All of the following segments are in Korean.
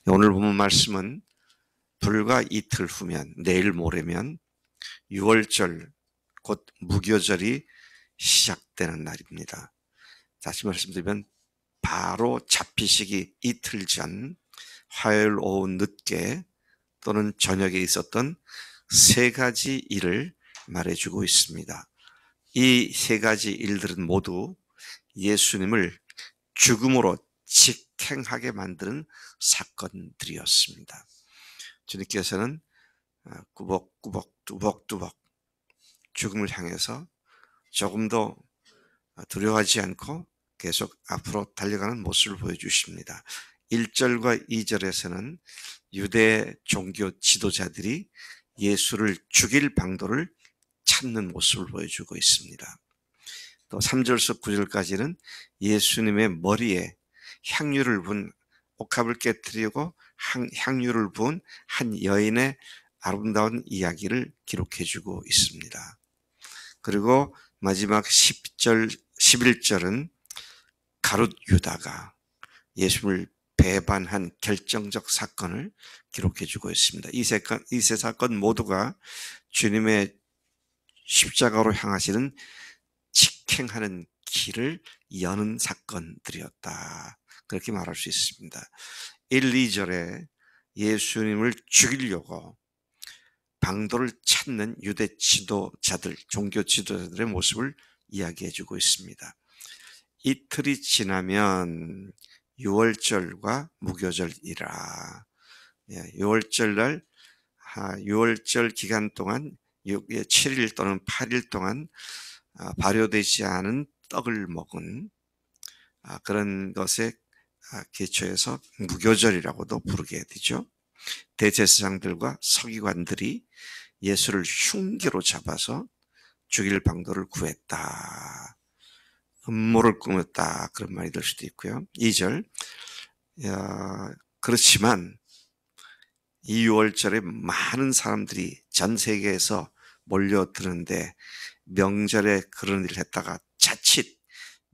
오늘 본 말씀은 불과 이틀 후면, 내일 모레면 6월절, 곧 무교절이 시작되는 날입니다. 다시 말씀드리면 바로 잡히시기 이틀 전 화요일 오후 늦게 또는 저녁에 있었던 세 가지 일을 말해주고 있습니다. 이 세 가지 일들은 모두 예수님을 죽음으로 직행하게 만드는 사건들이었습니다. 주님께서는 꾸벅꾸벅 뚜벅뚜벅 죽음을 향해서 조금도 두려워하지 않고 계속 앞으로 달려가는 모습을 보여주십니다. 1절과 2절에서는 유대 종교 지도자들이 예수를 죽일 방도를 찾는 모습을 보여주고 있습니다. 또 3절에서 9절까지는 예수님의 머리에 향유를 부은 옥합을 깨뜨리고 향유를 부은 한 여인의 아름다운 이야기를 기록해주고 있습니다. 그리고 마지막 10절, 11절은 가룟 유다가 예수님을 배반한 결정적 사건을 기록해주고 있습니다. 이 세 사건 모두가 주님의 십자가로 향하시는 직행하는 길을 여는 사건들이었다. 그렇게 말할 수 있습니다. 1, 2절에 예수님을 죽이려고 방도를 찾는 유대 지도자들, 종교 지도자들의 모습을 이야기해주고 있습니다. 이틀이 지나면 6월절과 무교절이라 6월절 6월절 기간 동안 7일 또는 8일 동안 발효되지 않은 떡을 먹은 그런 것에 기초해서 무교절이라고도 부르게 되죠. 대제사장들과 서기관들이 예수를 흉기로 잡아서 죽일 방도를 구했다. 음모를 꾸몄다. 그런 말이 될 수도 있고요. 2절 그렇지만 이 6월절에 많은 사람들이 전 세계에서 몰려드는데 명절에 그런 일을 했다가 자칫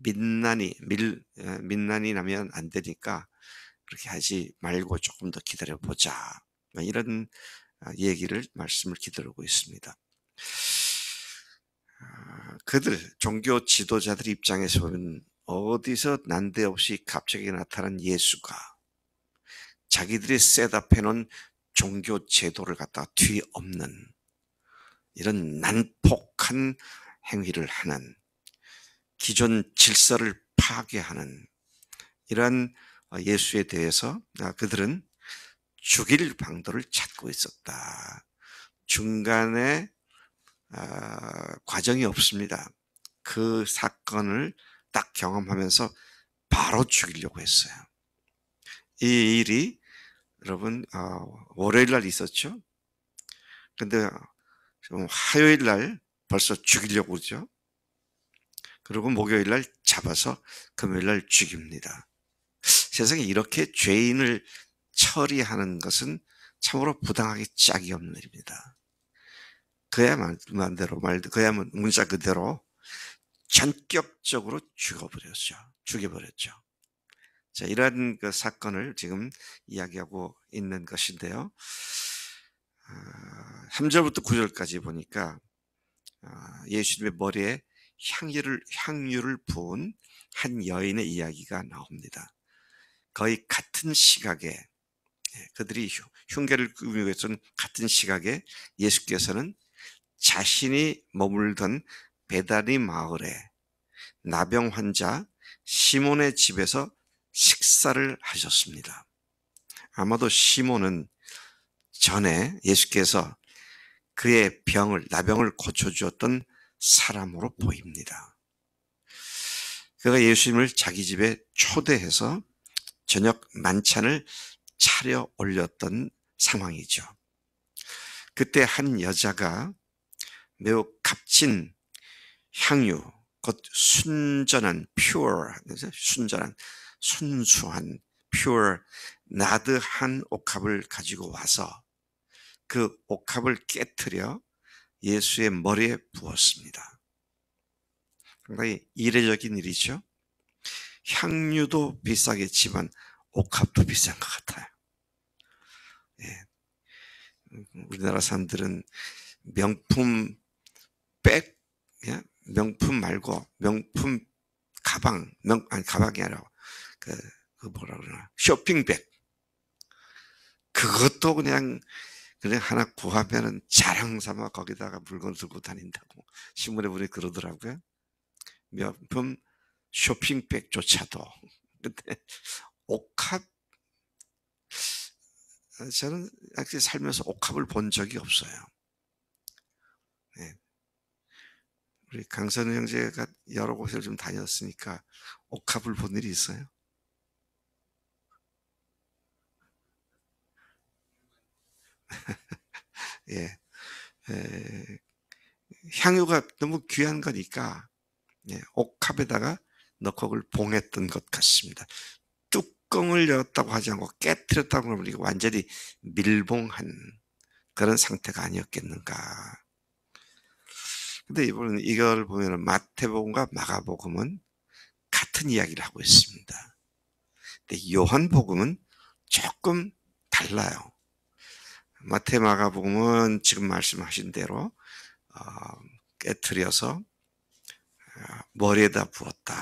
민난이 나면 안 되니까 그렇게 하지 말고 조금 더 기다려보자. 이런 말씀을 기다리고 있습니다. 그들, 종교 지도자들 입장에서 보면 어디서 난데없이 갑자기 나타난 예수가 자기들이 셋업해놓은 종교 제도를 갖다가 뒤엎는 이런 난폭한 행위를 하는 기존 질서를 파괴하는 이런 예수에 대해서 그들은 죽일 방도를 찾고 있었다. 중간에 과정이 없습니다. 그 사건을 딱 경험하면서 바로 죽이려고 했어요. 이 일이 여러분 월요일 날 있었죠. 근데 화요일 날 벌써 죽이려고 그러죠. 그리고 목요일 날 잡아서 금요일 날 죽입니다. 세상에 이렇게 죄인을 처리하는 것은 참으로 부당하게 짝이 없는 일입니다. 그야 문자 그대로 전격적으로 죽여버렸죠. 자, 이러한 그 사건을 지금 이야기하고 있는 것인데요. 3절부터 9절까지 보니까 예수님의 머리에 향유를 부은 한 여인의 이야기가 나옵니다. 거의 같은 시각에 그들이 흉계를 꾸미고 있던 같은 시각에 예수께서는 자신이 머물던 베다니 마을에 나병 환자 시몬의 집에서 식사를 하셨습니다. 아마도 시몬은 전에 예수께서 그의 나병을 고쳐주었던 사람으로 보입니다. 그가 예수님을 자기 집에 초대해서 저녁 만찬을 차려 올렸던 상황이죠. 그때 한 여자가 매우 값진 향유, 곧 순전한 순수한 나드한 옥합을 가지고 와서 그 옥합을 깨트려 예수의 머리에 부었습니다. 상당히 이례적인 일이죠. 향유도 비싸겠지만 옥합도 비싼 것 같아요. 우리나라 사람들은 명품 백, 예? 명품 말고 명품 가방, 아니 가방이 아니라 그 뭐라 그러나 쇼핑백. 그것도 그냥 하나 구하면은 자랑 삼아 거기다가 물건 들고 다닌다고 신문에 보니 그러더라고요. 명품 쇼핑백조차도. 근데 옥합, 저는 actually 살면서 옥합을 본 적이 없어요. 네. 우리 강선우 형제가 여러 곳을 좀 다녔으니까 옥합을 본 일이 있어요? 예. 에, 향유가 너무 귀한 거니까 예, 옥합에다가 넣고 그걸 봉했던 것 같습니다. 뚜껑을 열었다고 하지 않고 깨뜨렸다고 하면 이거 완전히 밀봉한 그런 상태가 아니었겠는가. 근데 이걸 보면 마태복음과 마가복음은 같은 이야기를 하고 있습니다. 근데 요한복음은 조금 달라요. 마태 마가복음은 지금 말씀하신 대로 깨트려서 머리에다 부었다.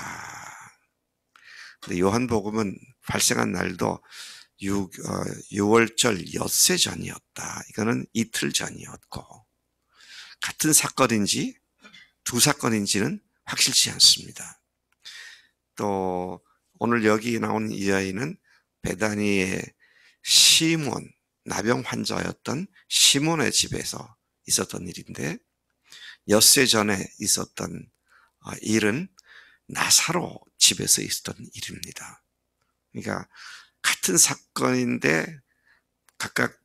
근데 요한복음은 발생한 날도 6월절 엿새 전이었다. 이거는 이틀 전이었고 같은 사건인지 두 사건인지는 확실치 않습니다. 또 오늘 여기 나온 이 아이는 베다니의 시몬, 나병 환자였던 시몬의 집에서 있었던 일인데 엿새 전에 있었던 일은 나사로 집에서 있었던 일입니다. 그러니까 같은 사건인데 각각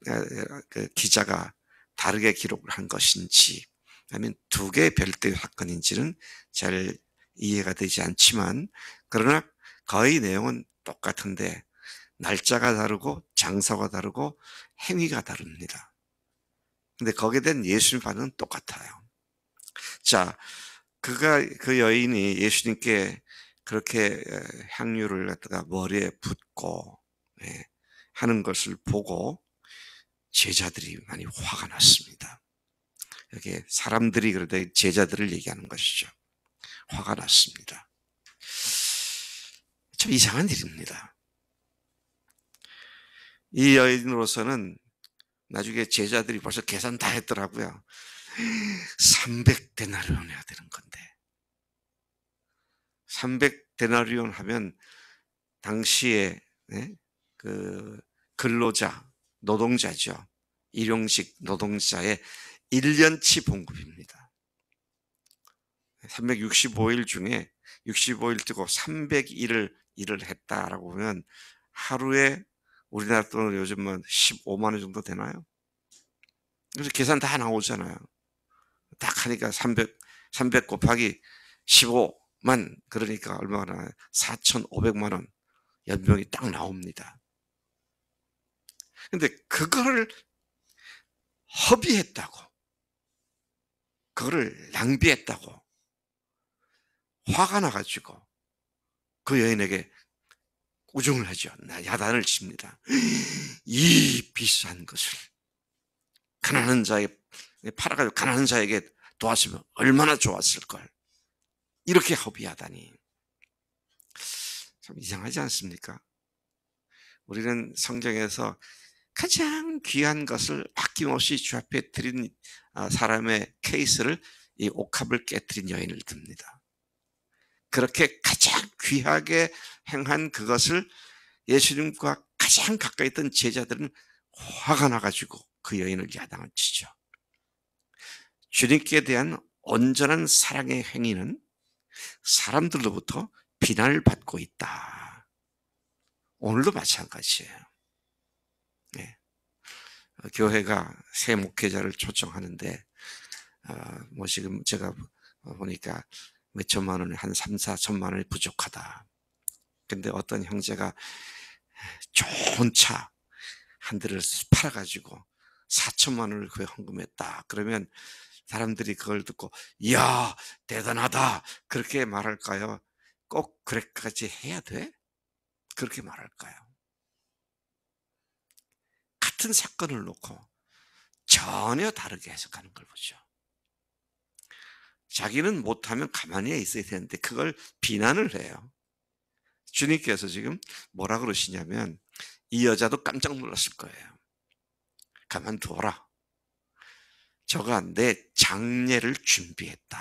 그 기자가 다르게 기록을 한 것인지 아니면 두 개의 별도의 사건인지는 잘 이해가 되지 않지만 그러나 거의 내용은 똑같은데 날짜가 다르고 장소가 다르고 행위가 다릅니다. 근데 거기에 대한 예수님 반응은 똑같아요. 자, 그 여인이 예수님께 그렇게 향유를 갖다가 머리에 붓고 하는 것을 보고 제자들이 많이 화가 났습니다. 이게 사람들이 그러다 제자들을 얘기하는 것이죠. 화가 났습니다. 참 이상한 일입니다. 이 여인으로서는 나중에 제자들이 벌써 계산 다 했더라고요. 300데나리온 해야 되는 건데 300데나리온 하면 당시에 그 근로자, 노동자죠. 일용직 노동자의 1년치 봉급입니다. 365일 중에 65일 뜨고 300일을 일을 했다라고 보면 하루에 우리나라 돈으로 요즘은 15만 원 정도 되나요? 그래서 계산 다 나오잖아요. 딱 하니까 300 곱하기 15만 그러니까 얼마나 4,500만 원 연봉이 딱 나옵니다. 근데 그거를 허비했다고, 그거를 낭비했다고 화가 나가지고 그 여인에게 우중을 하죠. 야단을 칩니다. 이 비싼 것을 가난한 자에게 팔아가지고 가난한 자에게 도왔으면 얼마나 좋았을 걸. 이렇게 허비하다니. 참 이상하지 않습니까? 우리는 성경에서 가장 귀한 것을 아낌없이 주 앞에 드린 사람의 케이스를 이 옥합을 깨뜨린 여인을 듭니다. 그렇게 가장 귀하게 행한 그것을 예수님과 가장 가까이 있던 제자들은 화가 나가지고 그 여인을 야단을 치죠. 주님께 대한 온전한 사랑의 행위는 사람들로부터 비난을 받고 있다. 오늘도 마찬가지예요. 네. 교회가 새 목회자를 초청하는데 뭐 지금 제가 보니까 몇 천만 원에 한 3, 4천만 원이 부족하다. 근데 어떤 형제가 좋은 차 한 대를 팔아가지고 4천만 원을 그에 헌금했다. 그러면 사람들이 그걸 듣고 이야 대단하다 그렇게 말할까요? 꼭 그렇게까지 해야 돼? 그렇게 말할까요? 같은 사건을 놓고 전혀 다르게 해석하는 걸 보죠. 자기는 못하면 가만히 있어야 되는데 그걸 비난을 해요. 주님께서 지금 뭐라 그러시냐면 이 여자도 깜짝 놀랐을 거예요. 가만두어라. 저가 내 장례를 준비했다.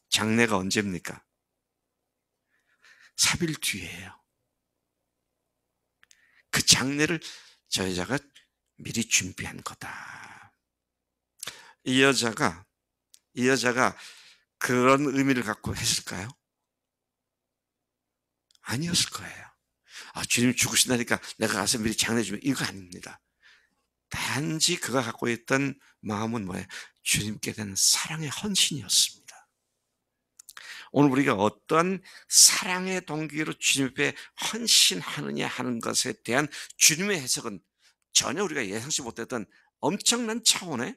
장례가 언제입니까? 3일 뒤에요. 그 장례를 저 여자가 미리 준비한 거다. 이 여자가 그런 의미를 갖고 했을까요? 아니었을 거예요. 아, 주님 죽으신다니까 내가 가서 미리 장례 주면 이거 아닙니다. 단지 그가 갖고 있던 마음은 뭐예요? 주님께 대한 사랑의 헌신이었습니다. 오늘 우리가 어떤 사랑의 동기로 주님 앞에 헌신하느냐 하는 것에 대한 주님의 해석은 전혀 우리가 예상치 못했던 엄청난 차원의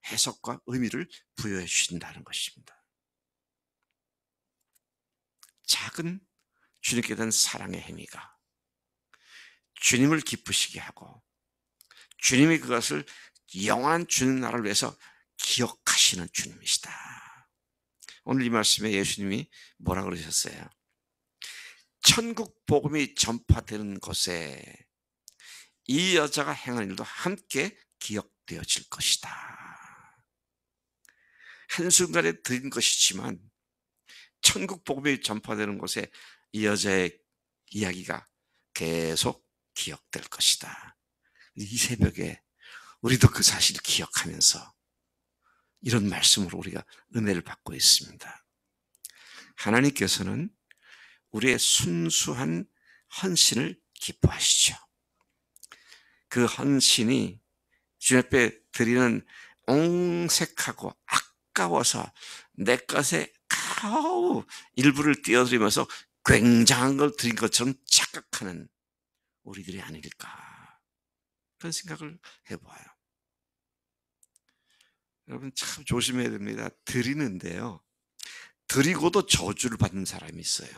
해석과 의미를 부여해 주신다는 것입니다. 작은 주님께 대한 사랑의 행위가 주님을 기쁘시게 하고 주님이 그것을 영원한 주님 나라를 위해서 기억하시는 주님이시다. 오늘 이 말씀에 예수님이 뭐라 그러셨어요? 천국 복음이 전파되는 곳에 이 여자가 행한 일도 함께 기억되어질 것이다. 한순간에 드린 것이지만 천국 복음이 전파되는 곳에 이 여자의 이야기가 계속 기억될 것이다. 이 새벽에 우리도 그 사실을 기억하면서 이런 말씀으로 우리가 은혜를 받고 있습니다. 하나님께서는 우리의 순수한 헌신을 기뻐하시죠. 그 헌신이 주님 앞에 드리는 옹색하고 아까워서 내 것에 일부를 띄워드리면서 굉장한 걸 드린 것처럼 착각하는 우리들이 아닐까 그런 생각을 해봐요. 여러분 참 조심해야 됩니다. 드리는데요. 드리고도 저주를 받는 사람이 있어요.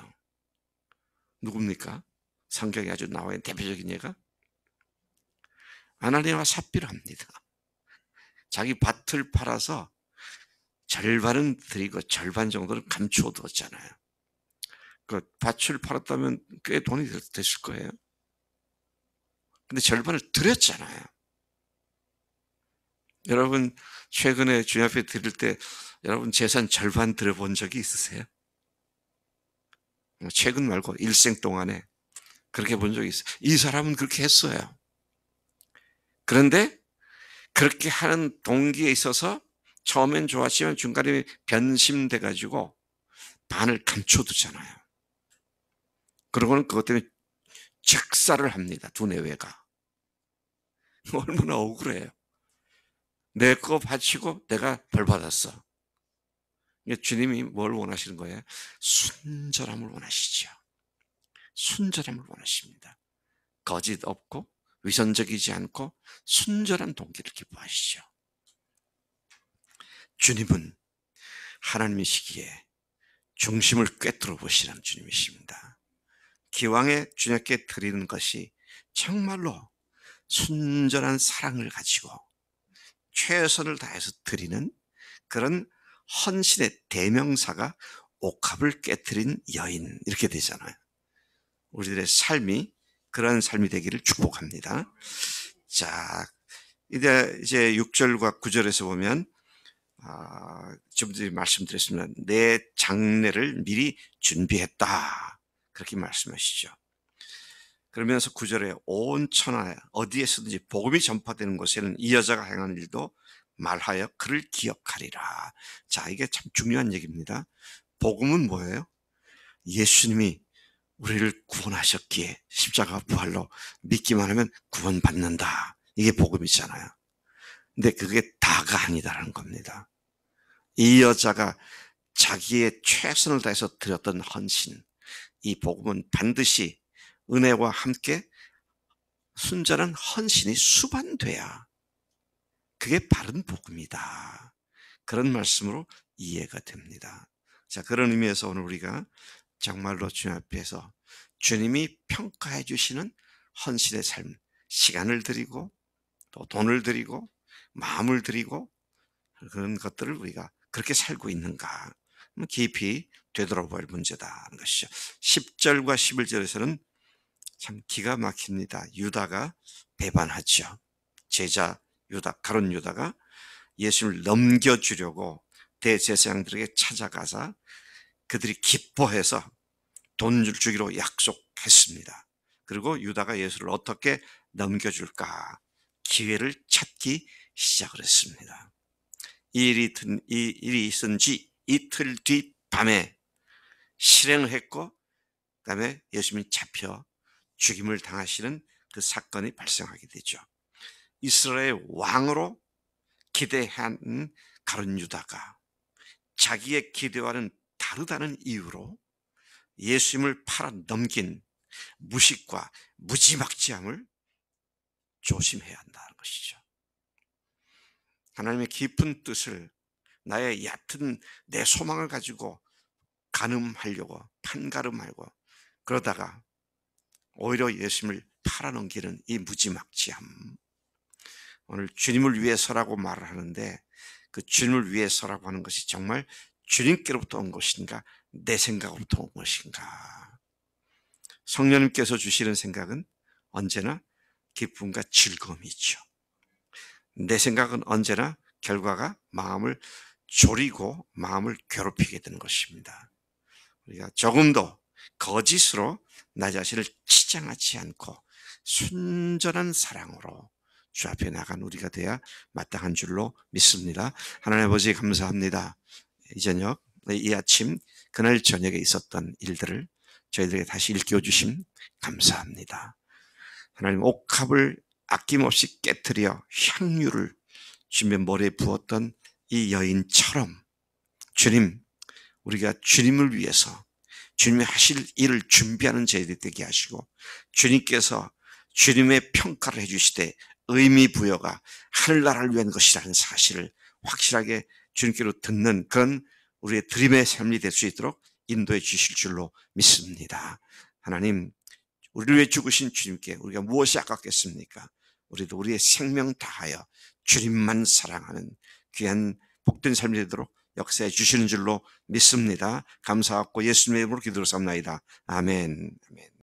누굽니까? 성경에 아주 나와 있는 대표적인 예가 아나니아와 삽비라입니다. 자기 밭을 팔아서 절반은 드리고 절반 정도는 감추어 두었잖아요. 그 밭을 팔았다면 꽤 돈이 됐을 거예요. 근데 절반을 드렸잖아요. 여러분 최근에 주님 앞에 드릴 때 여러분 재산 절반 드려본 적이 있으세요? 최근 말고 일생 동안에 그렇게 본 적이 있어요. 이 사람은 그렇게 했어요. 그런데 그렇게 하는 동기에 있어서 처음엔 좋았지만 중간에 변심돼 가지고 반을 감춰두잖아요. 그러고는 그것 때문에 즉사를 합니다. 두뇌외가. 얼마나 억울해요. 내 거 바치고 내가 벌 받았어. 주님이 뭘 원하시는 거예요? 순전함을 원하시죠. 순전함을 원하십니다. 거짓 없고 위선적이지 않고 순전한 동기를 기뻐하시죠. 주님은 하나님이시기에 중심을 꿰뚫어 보시는 주님이십니다. 기왕에 주님께 드리는 것이 정말로 순전한 사랑을 가지고 최선을 다해서 드리는 그런 헌신의 대명사가 옥합을 깨트린 여인 이렇게 되잖아요. 우리들의 삶이 그런 삶이 되기를 축복합니다. 자, 이제 6절과 9절에서 보면 좀 전에 말씀드렸습니다. 내 장례를 미리 준비했다. 그렇게 말씀하시죠. 그러면서 9절에 온 천하 어디에서든지 복음이 전파되는 곳에는 이 여자가 행한 일도 말하여 그를 기억하리라. 자, 이게 참 중요한 얘기입니다. 복음은 뭐예요? 예수님이 우리를 구원하셨기에 십자가 부활로 믿기만 하면 구원받는다. 이게 복음이잖아요. 근데 그게 다가 아니다라는 겁니다. 이 여자가 자기의 최선을 다해서 드렸던 헌신, 이 복음은 반드시 은혜와 함께 순전한 헌신이 수반돼야 그게 바른 복음이다. 그런 말씀으로 이해가 됩니다. 자, 그런 의미에서 오늘 우리가 정말로 주님 앞에서 주님이 평가해 주시는 헌신의 삶, 시간을 드리고 또 돈을 드리고 마음을 드리고 그런 것들을 우리가 그렇게 살고 있는가 깊이 되돌아볼 문제다는 것이죠. 10절과 11절에서는 참 기가 막힙니다. 유다가 배반하죠. 제자 유다, 가룟 유다가 예수를 넘겨주려고 대제사장들에게 찾아가서 그들이 기뻐해서 돈을 주기로 약속했습니다. 그리고 유다가 예수를 어떻게 넘겨줄까 기회를 찾기 시작을 했습니다. 이 일이 있은 지 이틀 뒤 밤에 실행을 했고 그다음에 예수님이 잡혀 죽임을 당하시는 그 사건이 발생하게 되죠. 이스라엘 왕으로 기대한 가룟 유다가 자기의 기대와는 다르다는 이유로 예수님을 팔아 넘긴 무식과 무지막지함을 조심해야 한다는 것이죠. 하나님의 깊은 뜻을 나의 얕은 내 소망을 가지고 가늠하려고 판가름하고 그러다가 오히려 예수님을 팔아넘기는 이 무지막지함. 오늘 주님을 위해서라고 말을 하는데 그 주님을 위해서라고 하는 것이 정말 주님께로부터 온 것인가 내 생각으로부터 온 것인가. 성령님께서 주시는 생각은 언제나 기쁨과 즐거움이 있죠. 내 생각은 언제나 결과가 마음을 졸이고 마음을 괴롭히게 되는 것입니다. 우리가 조금도 거짓으로 나 자신을 치장하지 않고 순전한 사랑으로 주 앞에 나간 우리가 돼야 마땅한 줄로 믿습니다. 하나님 아버지 감사합니다. 이 저녁, 이 아침, 그날 저녁에 있었던 일들을 저희들에게 다시 일깨워주심 감사합니다. 하나님 옥합을 아낌없이 깨트려 향유를 주님의 머리에 부었던 이 여인처럼 주님, 우리가 주님을 위해서 주님이 하실 일을 준비하는 저희들이 되게 하시고 주님께서 주님의 평가를 해주시되 의미 부여가 하늘나라를 위한 것이라는 사실을 확실하게 주님께로 듣는 그런 우리의 드림의 삶이 될 수 있도록 인도해 주실 줄로 믿습니다. 하나님, 우리를 위해 죽으신 주님께 우리가 무엇이 아깝겠습니까? 우리도 우리의 생명 다하여 주님만 사랑하는 귀한 복된 삶이 되도록 역사해 주시는 줄로 믿습니다. 감사하고 예수님의 이름으로 기도로 삼나이다. 아멘. 아멘.